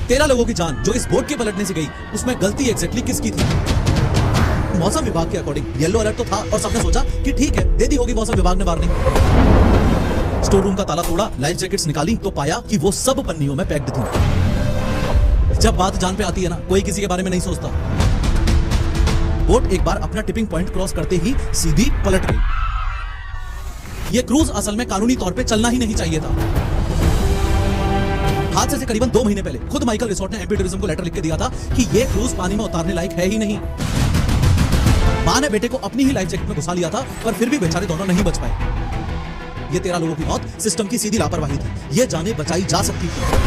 13 लोगों की जान जो इस बोट के पलटने से गई, उसमें गलती एग्जैक्टली किसकी थी? मौसम विभाग के अकॉर्डिंग येलो अलर्ट तो था और सबने सोचा कि ठीक है, दे दी होगी मौसम विभाग ने वार्निंग। स्टोर रूम का ताला तोड़ा, लाइफ जैकेट्स निकाली तो पाया कि वो सब पन्नियों में पैक्ड थी। जब बात जान पे आती है ना, कोई किसी के बारे में नहीं सोचता। बोट एक बार अपना टिपिंग पॉइंट क्रॉस करते ही सीधी पलट गई। ये क्रूज असल में कानूनी तौर पे चलना ही नहीं चाहिए था। हादसे से करीबन 2 महीने पहले खुद माइकल रिसोर्ट ने एमपी टूरिज्म को लेटर लिख के दिया था कि ये क्रूज पानी में उतारने लायक है ही नहीं। मां ने बेटे को अपनी ही लाइफ जैकेट में घुसा लिया था, पर फिर भी बेचारे दोनों नहीं बच पाए। ये 13 लोगों की मौत सिस्टम की सीधी लापरवाही थी। ये जानें बचाई जा सकती थी।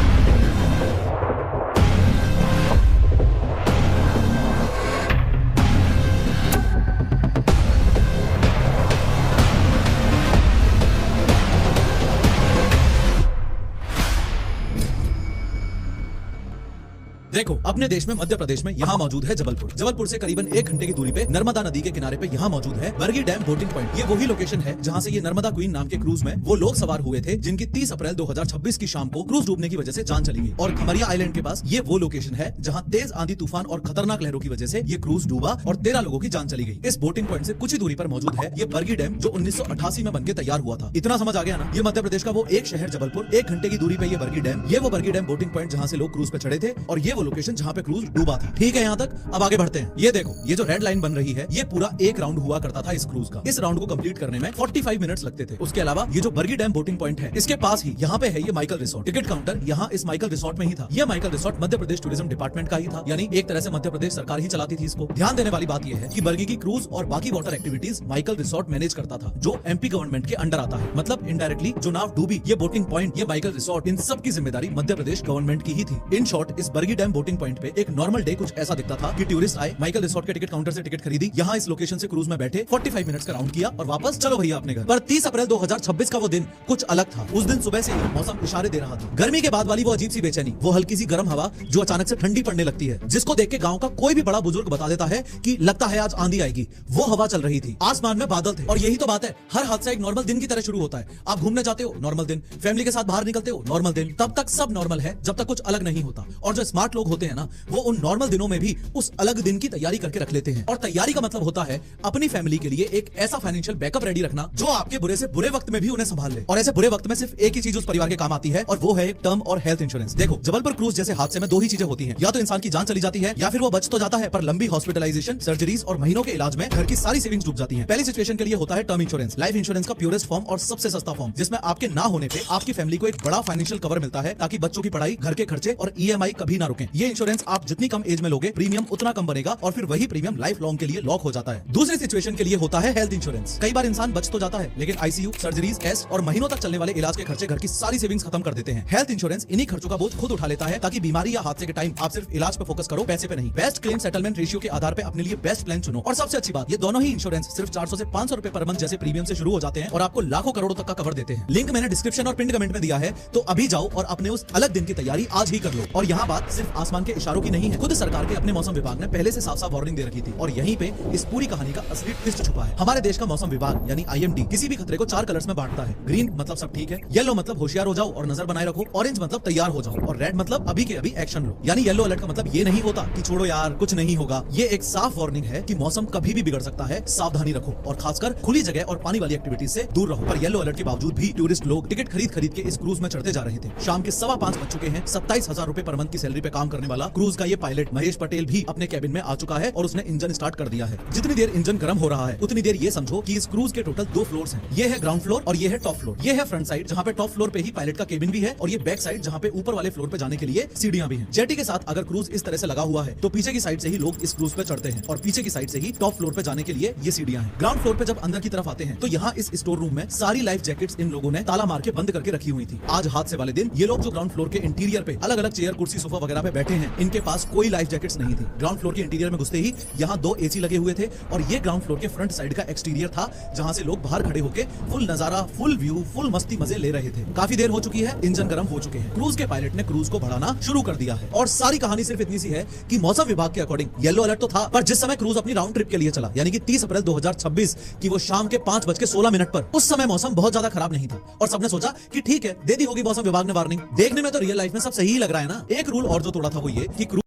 देखो, अपने देश में मध्य प्रदेश में यहाँ मौजूद है जबलपुर। जबलपुर से करीबन 1 घंटे की दूरी पे नर्मदा नदी के किनारे पे यहाँ मौजूद है बरगी डैम बोटिंग पॉइंट। ये वही लोकेशन है जहाँ से ये नर्मदा क्वीन नाम के क्रूज में वो लोग सवार हुए थे जिनकी 30 अप्रैल 2026 की शाम को क्रूज डूबने की वजह से जान चली गई। और खमरिया आइलैंड के पास ये वो लोकेशन है जहाँ तेज आंधी तूफान और खतरनाक लहरों की वजह से ये क्रूज डूबा और 13 लोगों की जान चली गई। इस बोटिंग पॉइंट से कुछ ही दूरी पर मौजूद है ये बरगी डैम जो 1988 में बनकर तैयार हुआ था। इतना समझ आ गया ना? ये मध्य प्रदेश का वो एक शहर जबलपुर, 1 घंटे की दूरी पे ये बरगी डैम, ये वो बरगी डैम बोटिंग पॉइंट जहाँ से लोग क्रूज पे चढ़े थे और ये वो लोकेशन जहाँ पे क्रूज डूबा था। ठीक है यहाँ तक? अब आगे बढ़ते हैं। ये देखो, ये जो रेड लाइन बन रही है ये पूरा एक राउंड हुआ करता था इस क्रूज का। इस राउंड को कंप्लीट करने में 45 मिनट्स लगते थे। उसके अलावा ये जो बरगी डैम बोटिंग पॉइंट है इसके पास ही यहाँ पे है ये माइकल रिसोर्ट। टिकट काउंटर यहाँ इस माइकल रिसोर्ट में ही था। ये Michael resort Madhya Pradesh tourism department का ही था, यानी एक तरह से मध्य प्रदेश सरकार ही चलाती थी इसको। ध्यान देने वाली बात यह है कि बरगी की क्रूज और बाकी water activities Michael resort manage करता था, जो एमपी गवर्नमेंट के अंडर आता है। मतलब इनडायरेक्टली जो नाव डूबी, ये बोटिंग पॉइंट, ये माइकल रिसोर्ट, इन सब की जिम्मेदारी मध्य प्रदेश गवर्नमेंट की ही थी। इन शॉर्ट, इस बरगी डैम बोटिंग पॉइंट पे एक नॉर्मल डे कुछ ऐसा दिखता था कि टूरिस्ट आए, माइकल रिसोर्ट के टिकट काउंटर से टिकट खरीदी, यहाँ इस लोकेशन से क्रूज में बैठे, 45 मिनट्स का राउंड किया और वापस चलो भैया अपने घर। पर 30 अप्रैल 2026 का वो दिन कुछ अलग था। उस दिन सुबह से ही मौसम इशारे दे रहा था। गर्मी के बाद वाली वो अजीब सी बेचैनी, वो हल्की सी गर्म हवा जो अचानक से ठंडी पड़ने लगती है, जिसको देख के गांव का कोई भी बड़ा बुजुर्ग बता देता है कि लगता है आज आंधी आएगी। वो हवा चल रही थी, आसमान में बादल थे। और यही तो बात है, हर हादसा एक नॉर्मल दिन की तरह शुरू होता है। आप घूमने जाते हो, नॉर्मल दिन, फैमिली के साथ बाहर निकलते हो, नॉर्मल दिन, तब तक सब नॉर्मल है जब तक कुछ अलग नहीं होता। और जो स्मार्ट लोग होते हैं ना, वो उन नॉर्मल दिनों में भी उस अलग दिन की तैयारी करके रख लेते हैं। और तैयारी का मतलब होता है अपनी फैमिली के लिए एक ऐसा फाइनेंशियल बैकअप रेडी रखना जो आपके बुरे से बुरे वक्त में भी उन्हें संभाल ले। और ऐसे बुरे वक्त में सिर्फ एक ही चीज उस परिवार के काम आती है और वो है टर्म और हेल्थ इंश्योरेंस। देखो, जबलपुर क्रूज जैसे हादसे में 2 ही चीजें होती हैं, या तो इंसान की जान चली जाती है या फिर वो बच तो जाता है पर लंबी हॉस्पिटलाइजेशन, सर्जरीज और महीनों के इलाज में घर की सारी सेविंग्स डूब जाती हैं। पहली सिचुएशन के लिए होता है टर्म इंश्योरेंस, लाइफ इंश्योरेंस का प्योरेस्ट फॉर्म और सबसे सस्ता फॉर्म, जिसमें आपके ना होने पे आपकी फैमिली को एक बड़ा फाइनेंशियल कवर मिलता है ताकि बच्चों की पढ़ाई, घर के खर्चे और ईएमआई कभी ना रुकें। ये इंश्योरेंस आप जितनी कम एज में लोगे, प्रीमियम उतना कम बनेगा और फिर वही प्रीमियम लाइफ लॉन्ग के लिए लॉक हो जाता है। दूसरी सिचुएशन के लिए होता है हेल्थ इंश्योरेंस। कई बार इंसान बच तो जाता है लेकिन आईसीयू, सर्जरीज, टेस्ट और महीनों तक चलने वाले इलाज के खर्चे घर की सारी सेविंग्स खत्म कर देते हैं। हेल्थ इंश्योरेंस इन्हीं खर्चों का बोझ खुद उठा लेता है ताकि बीमारी या हादसे के टाइम आप सिर्फ इलाज पे फोकस करो, पैसे पे नहीं। बेस्ट क्लेम सेटलमेंट रेशियो के आधार पे अपने लिए बेस्ट प्लान चुनो। और सबसे अच्छी बात, ये दोनों ही इंश्योरेंस सिर्फ 400 से 500 रुपए पर मंथ जैसे प्रीमियम से शुरू हो जाते हैं और आपको लाखों करोड़ों तक का कवर देते हैं। लिंक मैंने डिस्क्रिप्शन और पिन कमेंट में दिया है, तो अभी जाओ और अपने उस अलग दिन की तैयारी आज ही कर लो। और यहाँ बात सिर्फ आसमान के इशारों की नहीं है, खुद सरकार के अपने मौसम विभाग ने पहले से साफ साफ वार्निंग दे रखी थी। और यहीं पे इस पूरी कहानी का असली ट्विस्ट छुपा है। हमारे देश का मौसम विभाग यानी IMD किसी भी खतरे को 4 कलर्स में बांटता है। ग्रीन मतलब सब ठीक है, येलो मतलब होशियार हो जाओ और नजर बनाए रखो, ऑरेंज मतलब तैयार हो जाओ और रेड मतलब अभी के अभी एक्शन लो। यानी येलो अलर्ट का मतलब ये नहीं होता कि छोड़ो यार कुछ नहीं होगा। ये एक साफ वार्निंग है कि मौसम कभी भी बिगड़ सकता है, सावधानी रखो और खासकर खुली जगह और पानी वाली एक्टिविटीज से दूर रहो। पर येलो अलर्ट के बावजूद भी टूरिस्ट लोग टिकट खरीद के इस क्रूज में चढ़ते जा रहे थे। शाम के 5:15 बज चुके हैं। 27,000 रुपए पर मंथ की सैलरी पे काम करने वाला क्रूज का ये पायलट महेश पटेल भी अपने कैबिन में आ चुका है और उसने इंजन स्टार्ट कर दिया है। जितनी देर इंजन गर्म हो रहा है उतनी देर ये समझो कि इस क्रूज के टोटल 2 फ्लोर्स हैं। ये है ग्राउंड फ्लोर और ये है टॉप फ्लोर। ये है फ्रंट साइड जहाँ पे टॉप फ्लोर पे ही पायलट का केबिन भी है और ये बैक साइड जहाँ पे ऊपर वाले फ्लोर पे जाने के लिए सीढ़ियां भी हैं। जेटी के साथ अगर क्रूज इस तरह से लगा हुआ है तो पीछे की साइड से ही लोग इस क्रूज पे चढ़ते हैं और पीछे की साइड से ही टॉप फ्लोर पे जाने के लिए ये सीढ़ियां हैं। ग्राउंड फ्लोर पे जब अंदर की तरफ आते हैं तो यहाँ इस स्टोर रूम में सारी लाइफ जैकेट्स इन लोगों ने ताला मार के बंद करके रखी हुई थी। आज हादसे वाले दिन ये लोग जो ग्राउंड फ्लोर के इंटीरियर पे अलग अलग चेयर, कुर्सी, सोफा वगैरह पे बैठे हैं, इनके पास कोई लाइफ जैकेट्स नहीं थी। ग्राउंड फ्लोर के इंटीरियर में घुसते ही यहाँ 2 AC लगे हुए थे और ये ग्राउंड फ्लोर के फ्रंट साइड का एक्सटीरियर था जहाँ से लोग बाहर खड़े होकर फुल नजारा, फुल व्यू, फुल मस्ती मजे ले रहे थे। काफी देर हो चुकी है, इंजन गर्म हो चुके हैं। क्रूज के पायलट ने क्रूज को बढ़ाना शुरू कर दिया है और सारी कहानी सिर्फ इतनी सी है कि मौसम विभाग के अकॉर्डिंग येलो अलर्ट तो था, पर जिस समय क्रूज अपनी राउंड ट्रिप के लिए चला यानी कि 30 अप्रैल 2026 की वो शाम के 5:16 पर, उस समय मौसम बहुत ज्यादा खराब नहीं था और सबने सोचा कि ठीक है, दे दी होगी मौसम विभाग ने वार्निंग। देखने में तो रियल लाइफ में सब सही ही लग रहा है ना। एक रूल और जो जोड़ा था वो ये कि